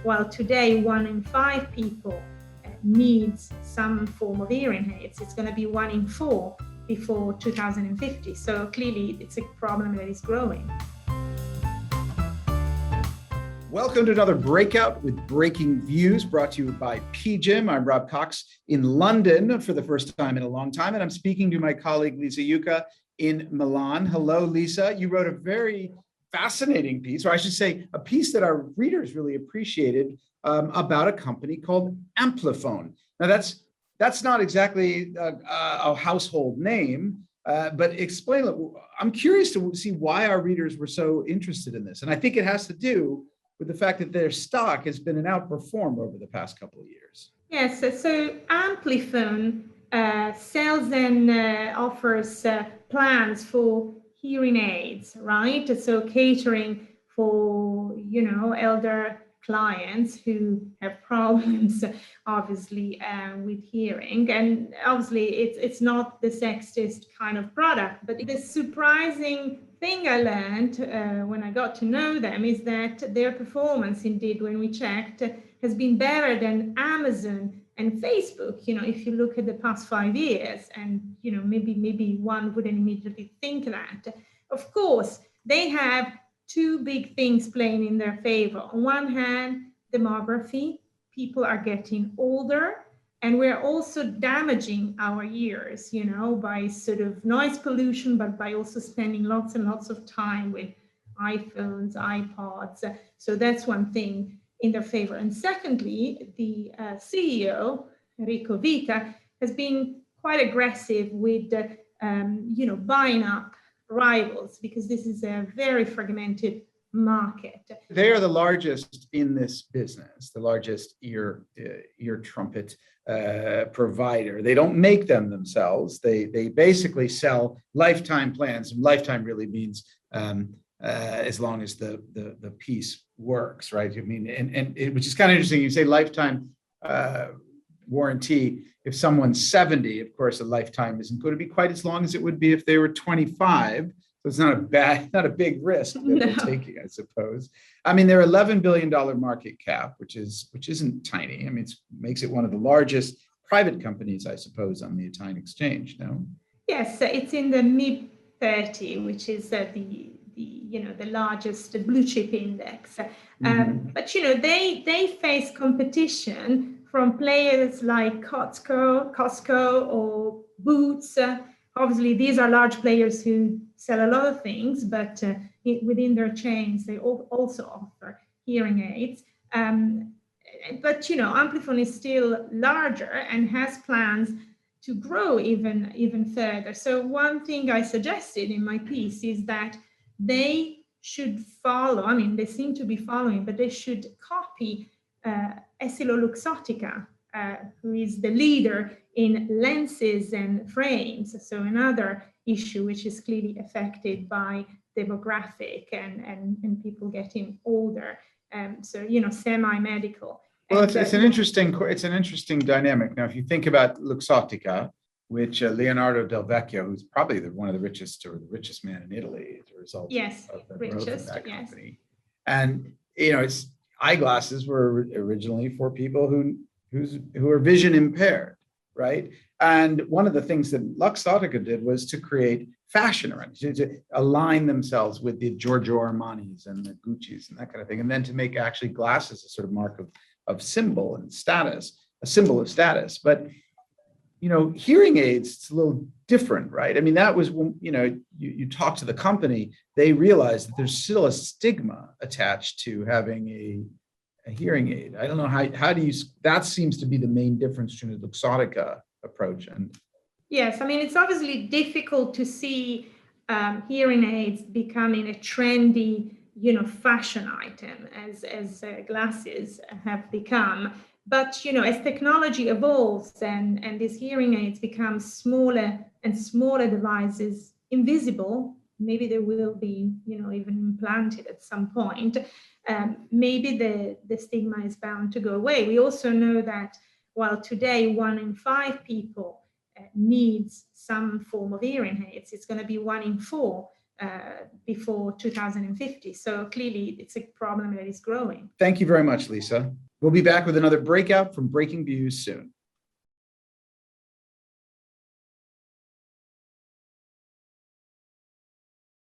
while today 1 in 5 people needs some form of hearing aids, it's going to be 1 in 4 before 2050. So clearly it's a problem that is growing. Welcome to another Breakout with Breaking Views, brought to you by PGIM. I'm Rob Cox in London for the first time in a long time, and I'm speaking to my colleague Lisa Yucca in Milan. Hello, Lisa. You wrote a very fascinating piece, or I should say a piece that our readers really appreciated, about a company called Amplifon. Now, that's not exactly a household name, but explain. I'm curious to see why our readers were so interested in this, and I think it has to do with the fact that their stock has been an outperformer over the past couple of years. Yes, so Amplifon sells and offers plans for hearing aids, right? So catering for, elder clients who have problems, obviously, with hearing. And obviously, it's not the sexiest kind of product, but the surprising thing I learned when I got to know them is that their performance, indeed, when we checked, has been better than Amazon and Facebook. If you look at the past 5 years, and maybe one wouldn't immediately think that. Of course, they have two big things playing in their favor. On one hand, demography. People are getting older, and we're also damaging our ears, by sort of noise pollution, but by also spending lots and lots of time with iPhones, iPods. So that's one thing in their favor. And secondly, the CEO, Enrico Vita, has been quite aggressive with, buying up rivals, because this is a very fragmented market. They are the largest in this business, the largest ear trumpet provider. They don't make them themselves. They basically sell lifetime plans, and lifetime really means as long as the piece works, right? I mean, which is kind of interesting. You say lifetime warranty. If someone's 70, of course, a lifetime isn't going to be quite as long as it would be if they were 25. So it's not a big risk that they're taking, I suppose. I mean, they're $11 billion market cap, which isn't tiny. I mean, it makes it one of the largest private companies, I suppose, on the Italian exchange. No? Yes, it's in the mid 30, which is the largest blue chip index. But they face competition from players like Costco or Boots. Obviously, these are large players who sell a lot of things, but within their chains, they also offer hearing aids. But Amplifon is still larger and has plans to grow even further. So one thing I suggested in my piece is that they should follow. I mean, they seem to be following, but they should copy EssilorLuxottica, who is the leader in lenses and frames. So another issue which is clearly affected by demographic and people getting older. So semi-medical. Well, it's an interesting dynamic. Now, if you think about Luxottica, which Leonardo Del Vecchio, who's probably one of the richest or the richest man in Italy as a result of the growth of that company. And it's eyeglasses were originally for people who are vision impaired, right? And one of the things that Luxottica did was to create fashion around it, to align themselves with the Giorgio Armanis and the Gucci's and that kind of thing, and then to make actually glasses a sort of mark of symbol and status, a symbol of status. But hearing aids, it's a little different, right? I mean, that was when, you talk to the company, they realize that there's still a stigma attached to having a hearing aid. I don't know how do you, that seems to be the main difference between the Luxottica approach and. Yes, I mean, it's obviously difficult to see hearing aids becoming a trendy, fashion item as glasses have become. But, as technology evolves and these hearing aids become smaller and smaller devices, invisible, maybe they will be, even implanted at some point, maybe the stigma is bound to go away. We also know that while today 1 in 5 people needs some form of hearing aids, it's going to be 1 in 4 before 2050. So clearly, it's a problem that is growing. Thank you very much, Lisa. We'll be back with another Breakout from Breaking Views soon.